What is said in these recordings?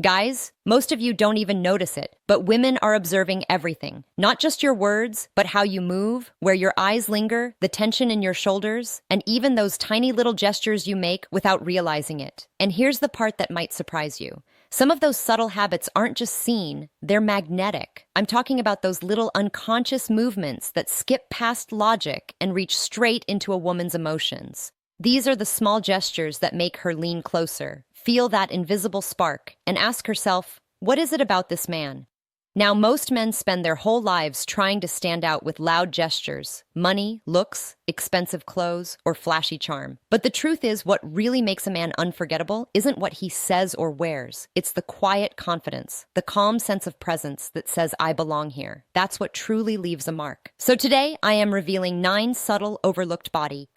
Guys, most of you don't even notice it, but women are observing everything. Not just your words, but how you move, where your eyes linger, the tension in your shoulders, and even those tiny little gestures you make without realizing it. And here's the part that might surprise you. Some of those subtle habits aren't just seen, they're magnetic. I'm talking about those little unconscious movements that skip past logic and reach straight into a woman's emotions. These are the small gestures that make her lean closer, feel that invisible spark, and ask herself, what is it about this man? Now, most men spend their whole lives trying to stand out with loud gestures, money, looks, expensive clothes, or flashy charm. But the truth is, what really makes a man unforgettable isn't what he says or wears. It's the quiet confidence, the calm sense of presence that says, I belong here. That's what truly leaves a mark. So today, I am revealing 9 subtle, overlooked body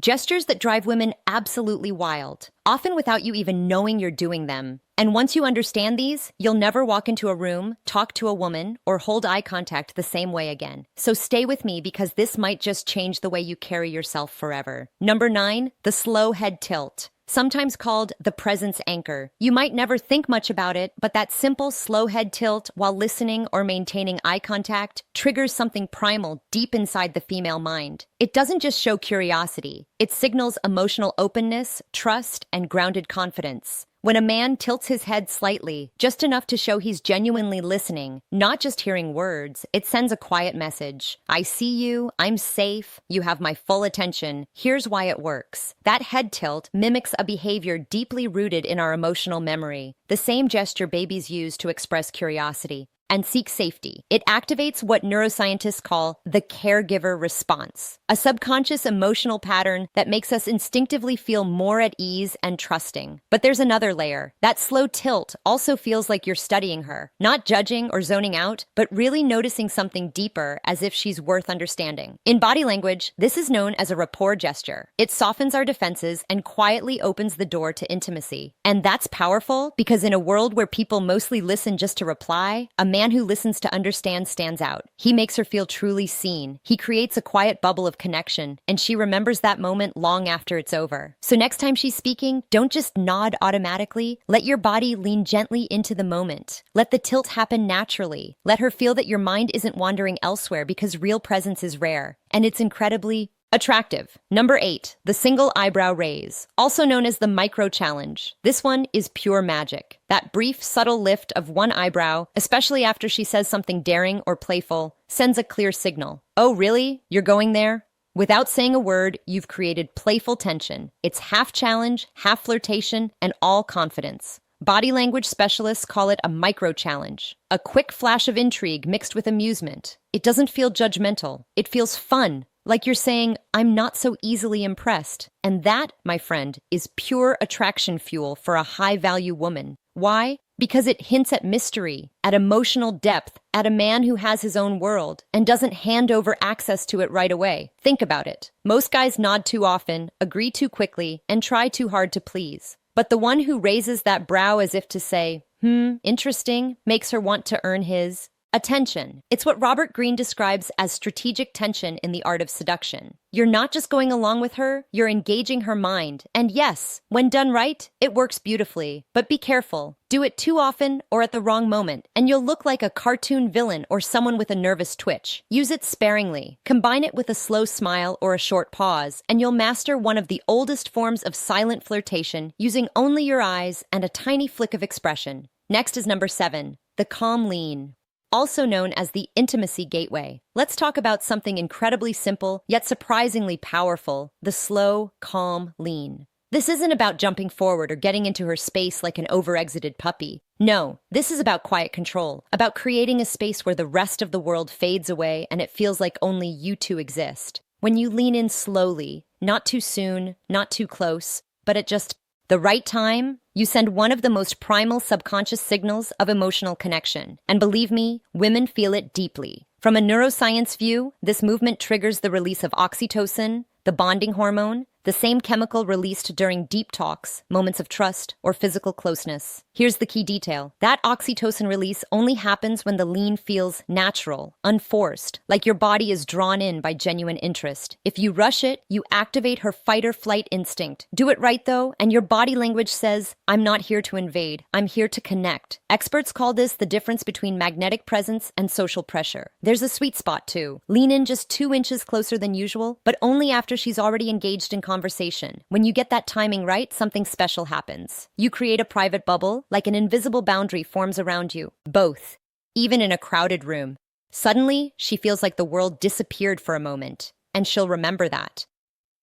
gestures that drive women absolutely wild, often without you even knowing you're doing them. And once you understand these, you'll never walk into a room, talk to a woman, or hold eye contact the same way again. So stay with me because this might just change the way you carry yourself forever. Number 9, the slow head tilt. Sometimes called the presence anchor. You might never think much about it, but that simple slow head tilt while listening or maintaining eye contact triggers something primal deep inside the female mind. It doesn't just show curiosity. It signals emotional openness, trust, and grounded confidence. When a man tilts his head slightly, just enough to show he's genuinely listening, not just hearing words, it sends a quiet message. I see you, I'm safe, you have my full attention. Here's why it works. That head tilt mimics a behavior deeply rooted in our emotional memory, the same gesture babies use to express curiosity and seek safety. It activates what neuroscientists call the caregiver response, a subconscious emotional pattern that makes us instinctively feel more at ease and trusting. But there's another layer. That slow tilt also feels like you're studying her, not judging or zoning out, but really noticing something deeper as if she's worth understanding. In body language, this is known as a rapport gesture. It softens our defenses and quietly opens the door to intimacy. And that's powerful because in a world where people mostly listen just to reply, a man who listens to understand stands out. He makes her feel truly seen. He creates a quiet bubble of connection, and she remembers that moment long after it's over. So next time she's speaking, don't just nod automatically. Let your body lean gently into the moment. Let the tilt happen naturally. Let her feel that your mind isn't wandering elsewhere because real presence is rare, and it's incredibly attractive. Number 8, the single eyebrow raise, also known as the micro challenge. This one is pure magic. That brief, subtle lift of one eyebrow, especially after she says something daring or playful, sends a clear signal. Oh, really? You're going there? Without saying a word, you've created playful tension. It's half challenge, half flirtation, and all confidence. Body language specialists call it a micro challenge, a quick flash of intrigue mixed with amusement. It doesn't feel judgmental. It feels fun. Like you're saying, I'm not so easily impressed. And that, my friend, is pure attraction fuel for a high-value woman. Why? Because it hints at mystery, at emotional depth, at a man who has his own world and doesn't hand over access to it right away. Think about it. Most guys nod too often, agree too quickly, and try too hard to please. But the one who raises that brow as if to say, interesting, makes her want to earn his attention. It's what Robert Greene describes as strategic tension in the art of seduction. You're not just going along with her, you're engaging her mind. And yes, when done right, it works beautifully. But be careful. Do it too often or at the wrong moment, and you'll look like a cartoon villain or someone with a nervous twitch. Use it sparingly. Combine it with a slow smile or a short pause, and you'll master one of the oldest forms of silent flirtation using only your eyes and a tiny flick of expression. Next is number 7, the calm lean, also known as the intimacy gateway. Let's talk about something incredibly simple, yet surprisingly powerful, the slow, calm lean. This isn't about jumping forward or getting into her space like an over-exited puppy. No, this is about quiet control, about creating a space where the rest of the world fades away and it feels like only you two exist. When you lean in slowly, not too soon, not too close, but at just the right time, you send one of the most primal subconscious signals of emotional connection. And believe me, women feel it deeply. From a neuroscience view, this movement triggers the release of oxytocin, the bonding hormone, the same chemical released during deep talks, moments of trust, or physical closeness. Here's the key detail. That oxytocin release only happens when the lean feels natural, unforced, like your body is drawn in by genuine interest. If you rush it, you activate her fight or flight instinct. Do it right, though, and your body language says, I'm not here to invade, I'm here to connect. Experts call this the difference between magnetic presence and social pressure. There's a sweet spot, too. Lean in just 2 inches closer than usual, but only after she's already engaged in conversation. When you get that timing right, something special happens. You create a private bubble, like an invisible boundary forms around you. Both. Even in a crowded room. Suddenly, she feels like the world disappeared for a moment, and she'll remember that.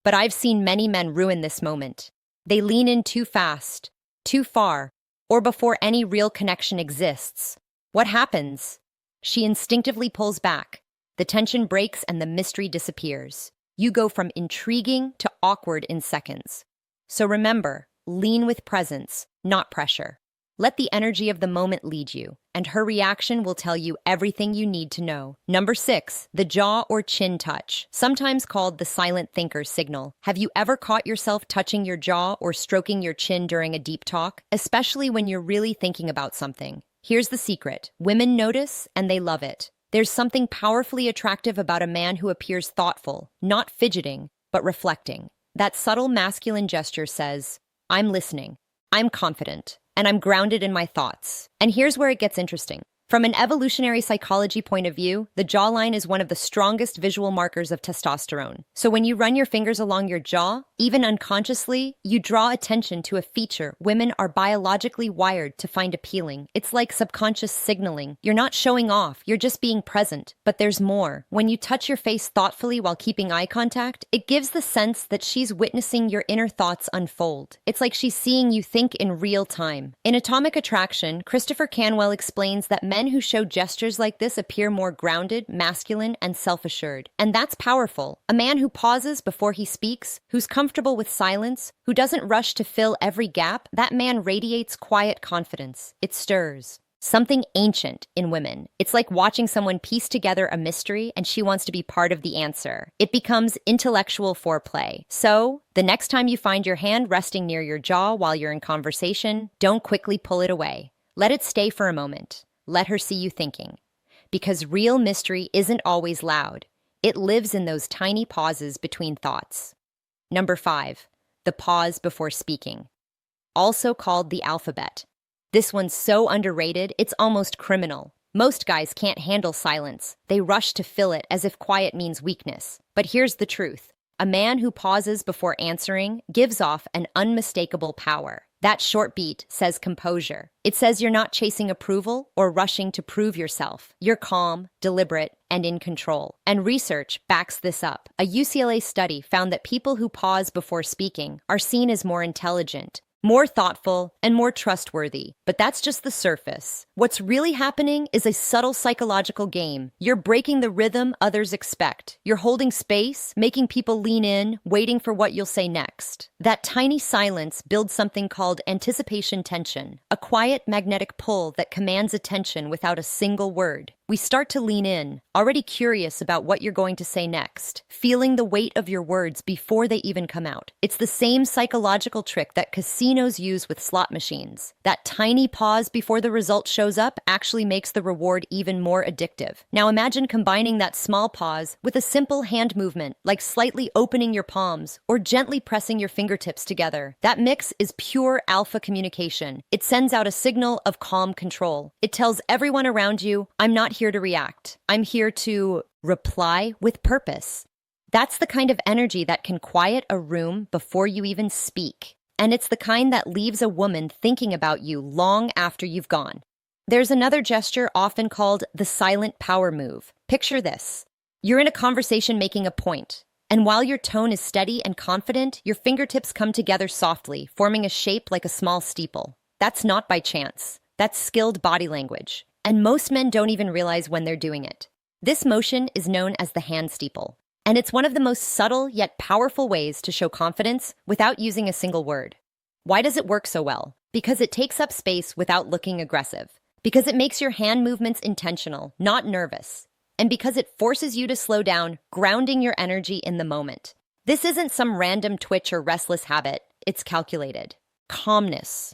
But I've seen many men ruin this moment. They lean in too fast, too far, or before any real connection exists. What happens? She instinctively pulls back. The tension breaks and the mystery disappears. You go from intriguing to awkward in seconds. So remember, lean with presence, not pressure. Let the energy of the moment lead you, and her reaction will tell you everything you need to know. Number 6, the jaw or chin touch, sometimes called the silent thinker signal. Have you ever caught yourself touching your jaw or stroking your chin during a deep talk, especially when you're really thinking about something? Here's the secret. Women notice, and they love it. There's something powerfully attractive about a man who appears thoughtful, not fidgeting, but reflecting. That subtle masculine gesture says, I'm listening, I'm confident, and I'm grounded in my thoughts. And here's where it gets interesting. From an evolutionary psychology point of view, the jawline is one of the strongest visual markers of testosterone. So when you run your fingers along your jaw, even unconsciously, you draw attention to a feature women are biologically wired to find appealing. It's like subconscious signaling. You're not showing off, you're just being present. But there's more. When you touch your face thoughtfully while keeping eye contact, it gives the sense that she's witnessing your inner thoughts unfold. It's like she's seeing you think in real time. In Atomic Attraction, Christopher Canwell explains that men who show gestures like this appear more grounded, masculine, and self-assured. And that's powerful. A man who pauses before he speaks, who's comfortable with silence, who doesn't rush to fill every gap, that man radiates quiet confidence. It stirs something ancient in women. It's like watching someone piece together a mystery and she wants to be part of the answer. It becomes intellectual foreplay. So, the next time you find your hand resting near your jaw while you're in conversation, don't quickly pull it away. Let it stay for a moment. Let her see you thinking. Because real mystery isn't always loud. It lives in those tiny pauses between thoughts. Number 5, the pause before speaking. Also called the alphabet. This one's so underrated, it's almost criminal. Most guys can't handle silence. They rush to fill it as if quiet means weakness. But here's the truth. A man who pauses before answering gives off an unmistakable power. That short beat says composure. It says you're not chasing approval or rushing to prove yourself. You're calm, deliberate, and in control. And research backs this up. A UCLA study found that people who pause before speaking are seen as more intelligent, more thoughtful, and more trustworthy. But that's just the surface. What's really happening is a subtle psychological game. You're breaking the rhythm others expect. You're holding space, making people lean in, waiting for what you'll say next. That tiny silence builds something called anticipation tension, a quiet magnetic pull that commands attention without a single word. We start to lean in, already curious about what you're going to say next, feeling the weight of your words before they even come out. It's the same psychological trick that casinos use with slot machines. That tiny pause before the result shows up actually makes the reward even more addictive. Now imagine combining that small pause with a simple hand movement, like slightly opening your palms or gently pressing your fingertips together. That mix is pure alpha communication. It sends out a signal of calm control. It tells everyone around you, I'm not here to react. I'm here to reply with purpose. That's the kind of energy that can quiet a room before you even speak. And it's the kind that leaves a woman thinking about you long after you've gone. There's another gesture often called the silent power move. Picture this. You're in a conversation making a point. And while your tone is steady and confident, your fingertips come together softly, forming a shape like a small steeple. That's not by chance. That's skilled body language. And most men don't even realize when they're doing it. This motion is known as the hand steeple, and it's one of the most subtle yet powerful ways to show confidence without using a single word. Why does it work so well? Because it takes up space without looking aggressive. Because it makes your hand movements intentional, not nervous. And because it forces you to slow down, grounding your energy in the moment. This isn't some random twitch or restless habit. It's calculated. Calmness.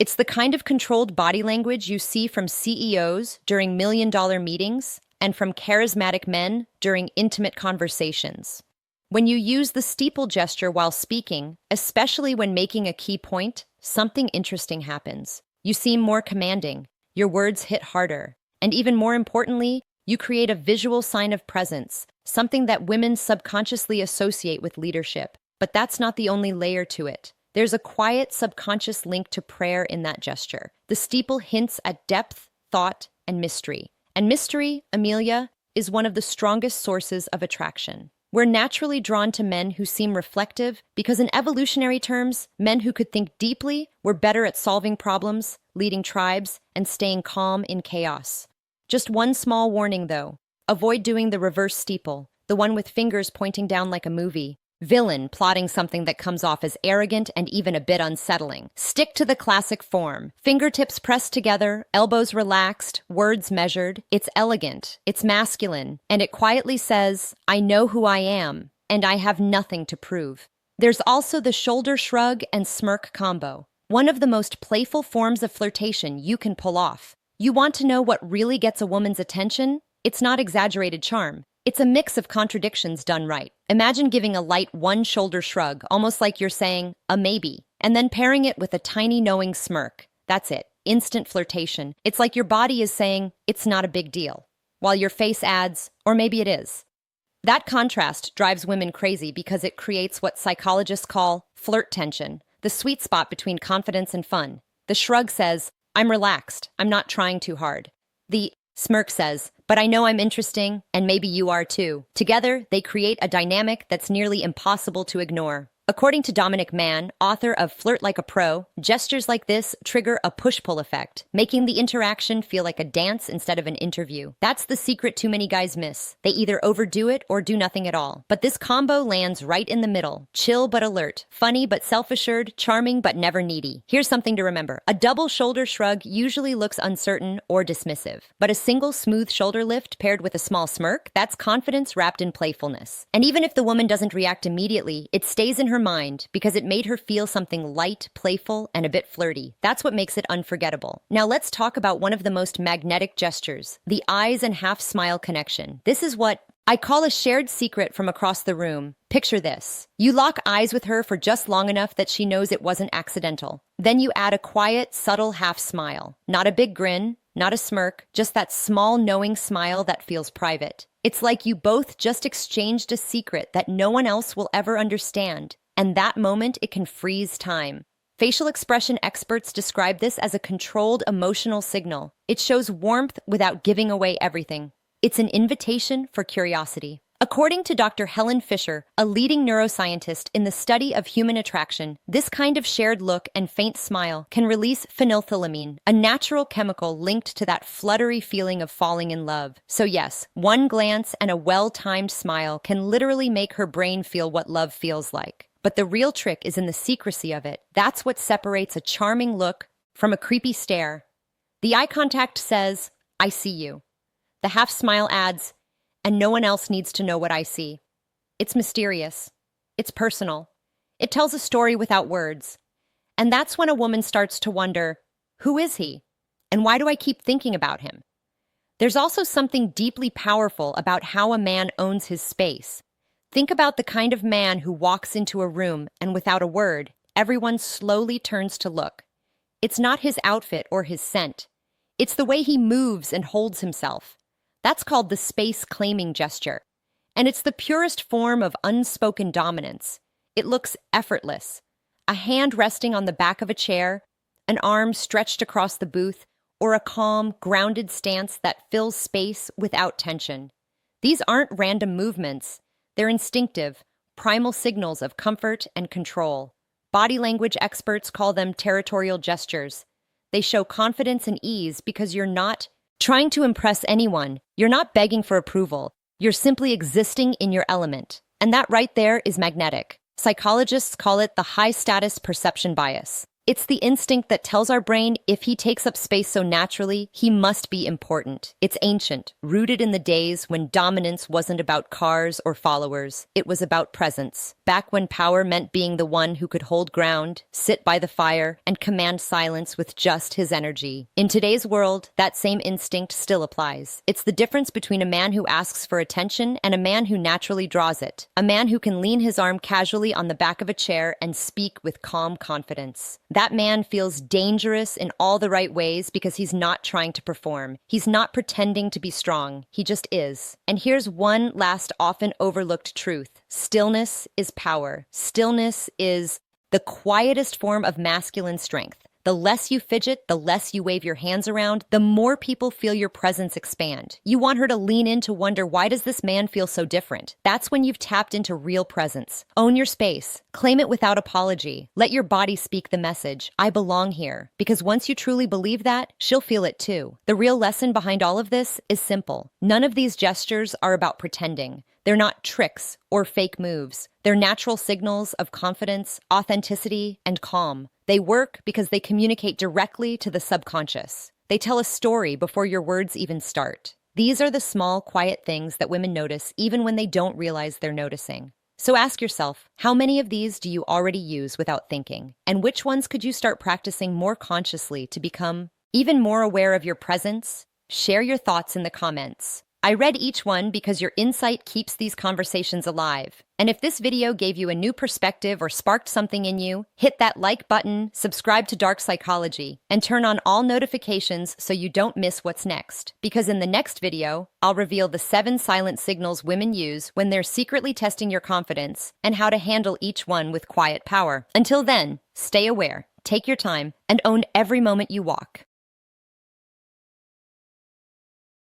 It's the kind of controlled body language you see from CEOs during million-dollar meetings and from charismatic men during intimate conversations. When you use the steeple gesture while speaking, especially when making a key point, something interesting happens. You seem more commanding, your words hit harder, and even more importantly, you create a visual sign of presence, something that women subconsciously associate with leadership. But that's not the only layer to it. There's a quiet subconscious link to prayer in that gesture. The steeple hints at depth, thought, and mystery. And mystery, Amelia, is one of the strongest sources of attraction. We're naturally drawn to men who seem reflective because in evolutionary terms, men who could think deeply were better at solving problems, leading tribes, and staying calm in chaos. Just one small warning, though. Avoid doing the reverse steeple, the one with fingers pointing down like a movie. Villain plotting something that comes off as arrogant and even a bit unsettling. Stick to the classic form. Fingertips pressed together, elbows relaxed, words measured. It's elegant, it's masculine, and it quietly says, I know who I am, and I have nothing to prove. There's also the shoulder shrug and smirk combo, one of the most playful forms of flirtation you can pull off. You want to know what really gets a woman's attention? It's not exaggerated charm. It's a mix of contradictions done right. Imagine giving a light one-shoulder shrug, almost like you're saying, a maybe, and then pairing it with a tiny knowing smirk. That's it. Instant flirtation. It's like your body is saying, it's not a big deal, while your face adds, or maybe it is. That contrast drives women crazy because it creates what psychologists call flirt tension, the sweet spot between confidence and fun. The shrug says, I'm relaxed, I'm not trying too hard. The smirk says, but I know I'm interesting, and maybe you are too. Together, they create a dynamic that's nearly impossible to ignore. According to Dominic Mann, author of Flirt Like a Pro, gestures like this trigger a push-pull effect, making the interaction feel like a dance instead of an interview. That's the secret too many guys miss. They either overdo it or do nothing at all. But this combo lands right in the middle. Chill but alert, funny but self-assured, charming but never needy. Here's something to remember. A double shoulder shrug usually looks uncertain or dismissive. But a single smooth shoulder lift paired with a small smirk, that's confidence wrapped in playfulness. And even if the woman doesn't react immediately, it stays in her mind because it made her feel something light, playful, and a bit flirty. That's what makes it unforgettable. Now let's talk about one of the most magnetic gestures, the eyes and half-smile connection. This is what I call a shared secret from across the room. Picture this. You lock eyes with her for just long enough that she knows it wasn't accidental. Then you add a quiet, subtle half-smile. Not a big grin, not a smirk, just that small, knowing smile that feels private. It's like you both just exchanged a secret that no one else will ever understand. And that moment, it can freeze time. Facial expression experts describe this as a controlled emotional signal. It shows warmth without giving away everything. It's an invitation for curiosity. According to Dr. Helen Fisher, a leading neuroscientist in the study of human attraction, this kind of shared look and faint smile can release phenethylamine, a natural chemical linked to that fluttery feeling of falling in love. So yes, one glance and a well-timed smile can literally make her brain feel what love feels like. But the real trick is in the secrecy of it. That's what separates a charming look from a creepy stare. The eye contact says, I see you. The half smile adds, and no one else needs to know what I see. It's mysterious. It's personal. It tells a story without words. And that's when a woman starts to wonder, who is he? And why do I keep thinking about him? There's also something deeply powerful about how a man owns his space. Think about the kind of man who walks into a room and without a word, everyone slowly turns to look. It's not his outfit or his scent. It's the way he moves and holds himself. That's called the space-claiming gesture. And it's the purest form of unspoken dominance. It looks effortless. A hand resting on the back of a chair, an arm stretched across the booth, or a calm, grounded stance that fills space without tension. These aren't random movements. They're instinctive, primal signals of comfort and control. Body language experts call them territorial gestures. They show confidence and ease because you're not trying to impress anyone. You're not begging for approval. You're simply existing in your element. And that right there is magnetic. Psychologists call it the high-status perception bias. It's the instinct that tells our brain if he takes up space so naturally, he must be important. It's ancient, rooted in the days when dominance wasn't about cars or followers. It was about presence. Back when power meant being the one who could hold ground, sit by the fire, and command silence with just his energy. In today's world, that same instinct still applies. It's the difference between a man who asks for attention and a man who naturally draws it. A man who can lean his arm casually on the back of a chair and speak with calm confidence. That man feels dangerous in all the right ways because he's not trying to perform. He's not pretending to be strong. He just is. And here's one last often overlooked truth. Stillness is power. Stillness is the quietest form of masculine strength. The less you fidget, the less you wave your hands around, the more people feel your presence expand. You want her to lean in to wonder, why does this man feel so different? That's when you've tapped into real presence. Own your space. Claim it without apology. Let your body speak the message, I belong here. Because once you truly believe that, she'll feel it too. The real lesson behind all of this is simple. None of these gestures are about pretending. They're not tricks or fake moves. They're natural signals of confidence, authenticity, and calm. They work because they communicate directly to the subconscious. They tell a story before your words even start. These are the small, quiet things that women notice even when they don't realize they're noticing. So ask yourself, how many of these do you already use without thinking? And which ones could you start practicing more consciously to become even more aware of your presence? Share your thoughts in the comments. I read each one because your insight keeps these conversations alive. And if this video gave you a new perspective or sparked something in you, hit that like button, subscribe to Dark Psychology, and turn on all notifications so you don't miss what's next. Because in the next video, I'll reveal the 7 silent signals women use when they're secretly testing your confidence and how to handle each one with quiet power. Until then, stay aware, take your time, and own every moment you walk.